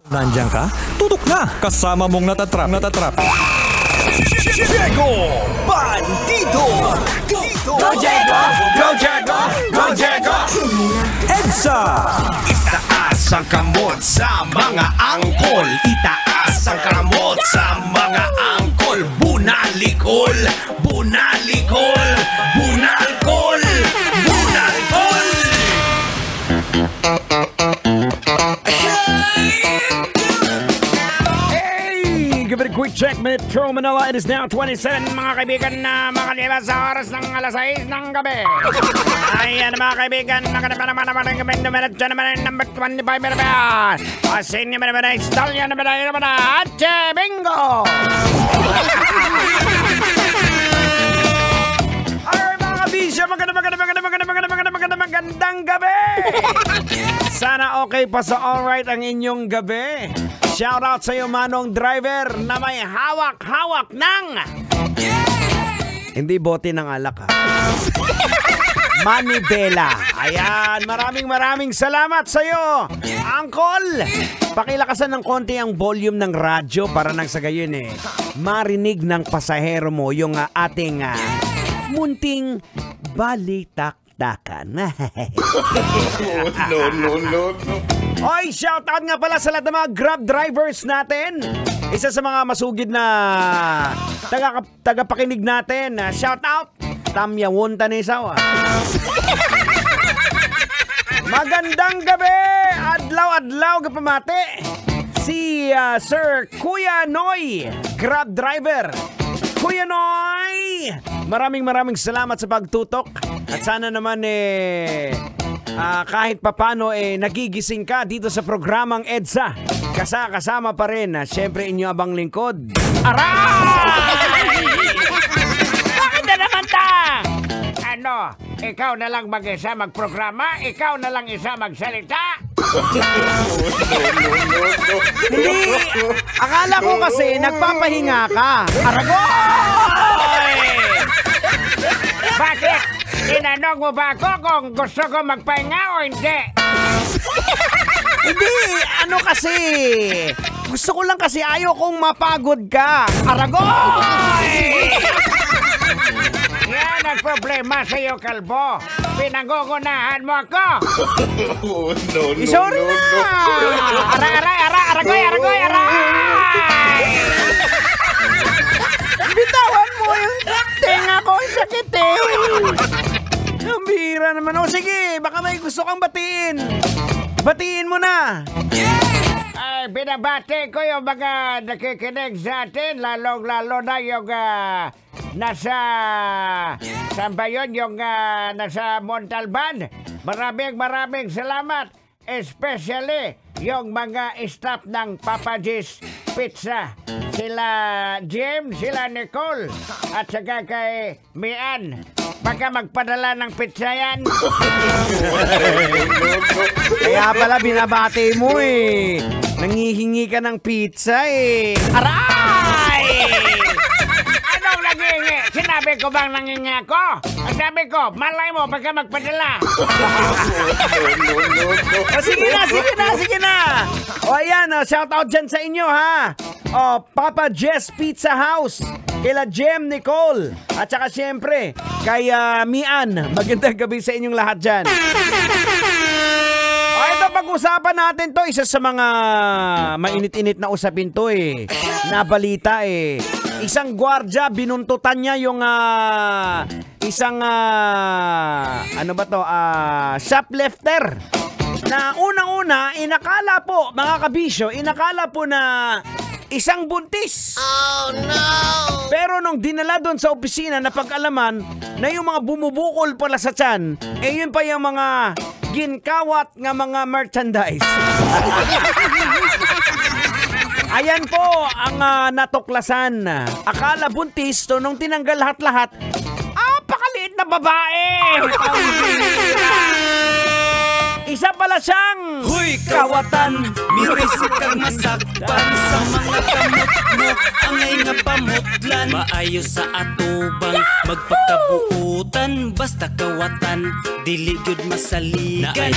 Nandiyan ka? Tutok na! Kasama mong natatrap. Diego Bandido! Go Diego! Go Diego! Go Diego! EDSA! Itaas ang kamot sa mga angkol. Itaas ang kamot sa mga angkol. Bunalikol! Bunalikol! Bunalkol! Bunalkol! Give it a quick check, Metro Manila. It is now 27, mga kaibigan, na makalipas sa oras ng alas 6 ng gabi. Ayan, mga kaibigan, magandang naman ang gabing dumiretso naman ang number 25 naman. Asin naman naman, Stallion naman at Bingo! Alright, mga kabisyo, magandang gabi! Sana okay pa sa alright ang inyong gabi. Shout out sa iyo, manong driver, na may hawak-hawak ng hindi bote ng alak, ha? Manibela. Ayan, maraming salamat sa iyo, Uncle. Pakilakasan ng konti ang volume ng radyo para nang sa gayon marinig ng pasahero mo yung ating munting balitaktakan. No. Oy, shoutout nga pala sa lahat ng mga Grab drivers natin. Isa sa mga masugid na tagapakinig natin. Shoutout, Tamya Wonta Nesawa. Magandang gabi! Adlaw kapamate. Si Sir Kuya Noy, Grab driver. Kuya Noy, maraming salamat sa pagtutok. At sana naman kahit papano nagigising ka dito sa programang EDSA. Kasama pa rin syempre inyo abang lingkod. Aray! Bakit na naman ta? Ano, ikaw na lang mag-isa magprograma? Ikaw na lang isa magsalita? Hindi, akala ko kasi nagpapahinga ka. Aragoy! Bakit? Tinanong mo ba ako kung gusto ko magpahinga o hindi? Hindi, ano kasi? Gusto ko lang kasi ayaw kong mapagod ka. Aragoy! Yan ang problema sa iyo, kalbo. Pinangungunahan mo ako. No. Sorry na! Aragoy! Bitawan mo yung tenga ko, yung sakit Ang bihira naman. O sige, baka may gusto kang batiin. Batiin mo na. Ay, binabati ko yung mga nakikinig sa atin, lalong-lalo na yung nasa, saan ba yun? Yung nasa Montalban. Maraming salamat. Especially yung mga staff ng Papa G's Pizza. Sila Jim, sila Nicole, at saka kay Mian. Baka magpadala ng pizza yan. Kaya pala binabati mo nangihingi ka ng pizza Aray! Anong nanghihingi? Sinabi ko bang nangingi ako? Ang sabi ko, malay mo baka magpadala. Sige na. O ayan, shout out dyan sa inyo, ha. O, Papa Jess Pizza House, kila Jem, Nicole, at saka siyempre kay Mian. Magandang gabi sa inyong lahat dyan. O ito, pag-usapan natin to. Isa sa mga mainit-init na usapin to na balita Isang gwardya, binuntutan niya yung isang shoplifter. Na unang-una, inakala po, mga kabisyo, na isang buntis. Oh no! Pero nung dinala doon sa opisina na pag-alaman na yung mga bumubukol pala sa tiyan, yun pa yung mga ginkawat nga mga merchandise. Ayan po ang natuklasan. Akala buntis to, nung tinanggal lahat-lahat, pakaliit na babae. Isa pala siyang Huy, kawatan, mirisik kang masakpan sa mga kamot mo, angay nga pamutlan. Maayos sa atubang magpakabuutan, basta kawatan, dili gyud masaligan.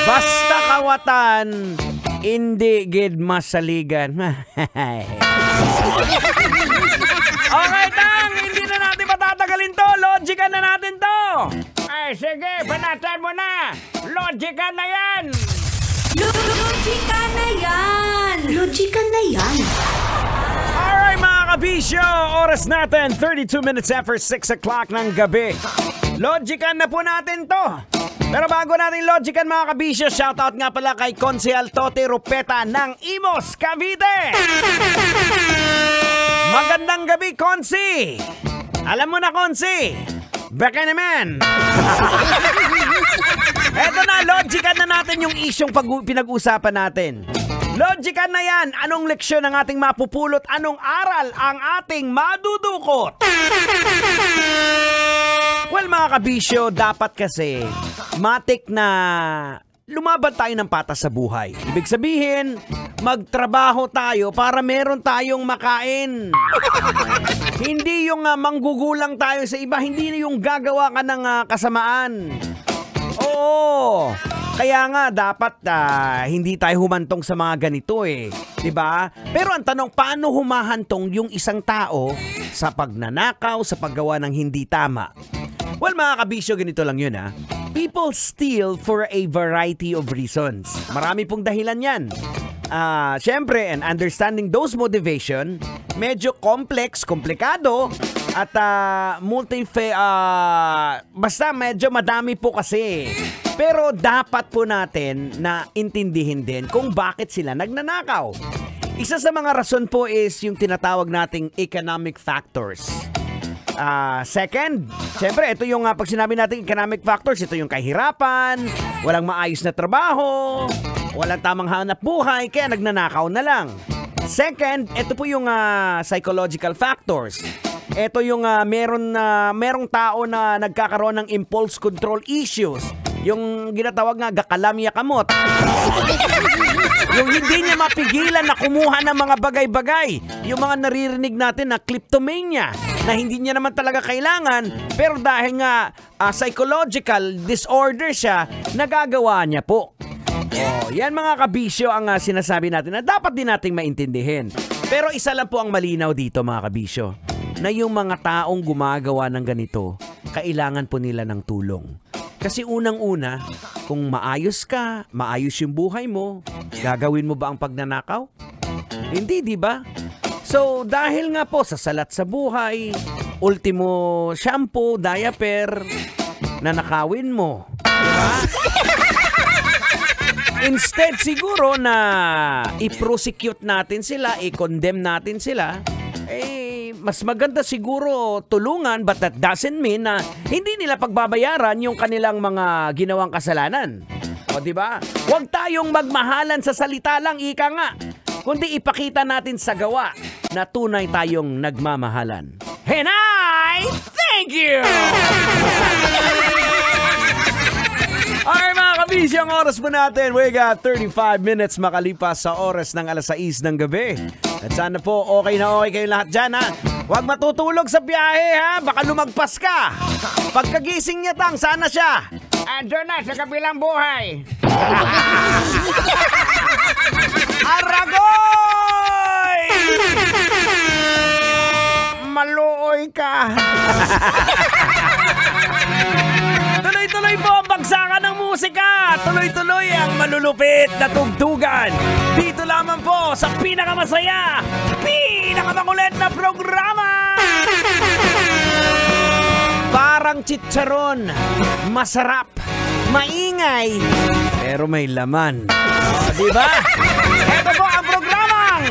basta kawatan, Hindi gid masaligan. Okay, Tang! Hindi na natin matatagalin to! Logican na natin to! Ay, sige! Banatan mo na! Logican na yan! Logika na yan! Logika na yan! Alright mga kabisyo! Oras natin, 32 minutes after 6 o'clock ng gabi. Logican na po natin to! Pero bago natin logican mga kabisyo, shoutout nga pala kay Konsehal Tote Rupeta ng Imos, Cavite! Magandang gabi, Konsi! Alam mo na, Konsi! Baka naman! Eto na, logican na natin yung isyong pinag-usapan natin. Logican na yan! Anong leksyon ang ating mapupulot? Anong aral ang ating madudukot? Well, mga kabisyo, dapat kasi matik na lumaban tayo ng patas sa buhay. Ibig sabihin, magtrabaho tayo para meron tayong makain. Hindi yung manggugulang tayo sa iba, hindi yung gagawa ka ng kasamaan. Oo. Kaya nga dapat hindi tayo humantong sa mga ganito eh, 'di ba? Pero ang tanong, paano humahantong yung isang tao sa pagnanakaw, sa paggawa ng hindi tama? Well, mga kabisyo, ganito lang yun ha. People steal for a variety of reasons. Marami pong dahilan yan. Siyempre, and understanding those motivation, medyo complex, komplikado, at basta medyo madami po kasi. Pero dapat po natin na intindihin din kung bakit sila nagnanakaw. Isa sa mga rason po is yung tinatawag nating economic factors. Second, syempre, ito yung pag sinabi natin economic factors, ito yung kahirapan, walang maayos na trabaho, walang tamang hanap buhay, kaya nagnanakaw na lang. Second, ito po yung psychological factors. Ito yung merong tao na nagkakaroon ng impulse control issues. Yung ginatawag nga gakalamya kamot. Yung hindi niya mapigilan na kumuha ng mga bagay-bagay. Yung mga naririnig natin na kleptomania, na hindi niya naman talaga kailangan, pero dahil nga psychological disorder siya, nagagawa niya po. Yan mga kabisyo ang sinasabi natin na dapat din nating maintindihin. Pero isa lang po ang malinaw dito mga kabisyo, na yung mga taong gumagawa ng ganito, kailangan po nila ng tulong. Kasi unang-una, kung maayos ka, maayos yung buhay mo, gagawin mo ba ang pagnanakaw? Hindi, di ba? So, dahil nga po sa salat sa buhay, ultimo shampoo, diaper, nanakawin mo. Diba? Instead siguro na i-prosecute natin sila, i-condemn natin sila, mas maganda siguro tulungan, but that doesn't mean na hindi nila pagbabayaran yung kanilang mga ginawang kasalanan. O di ba? Huwag tayong magmahalan sa salita lang, ika nga, kundi ipakita natin sa gawa na tunay tayong nagmamahalan. Henay! Thank you! Alright mga kabisyo, ang oras po natin, we got 35 minutes makalipas sa oras ng alas 6 ng gabi. At sana po okay na okay kayo lahat dyan ha. Huwag matutulog sa biyahe ha, baka lumagpas ka. Pagkagising niya Tang, sana siya andun na sa kabilang buhay. Aragoy! Maluoy ka. Tuloy-tuloy po ang bagsakan ng musika. Tuloy-tuloy ang malulupit na tugtugan. Dito lamang po sa pinakamasaya, pinakamakulit na programa. Parang chicharon, masarap, maingay, pero may laman. Diba? Ito po ang programang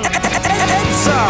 EDSA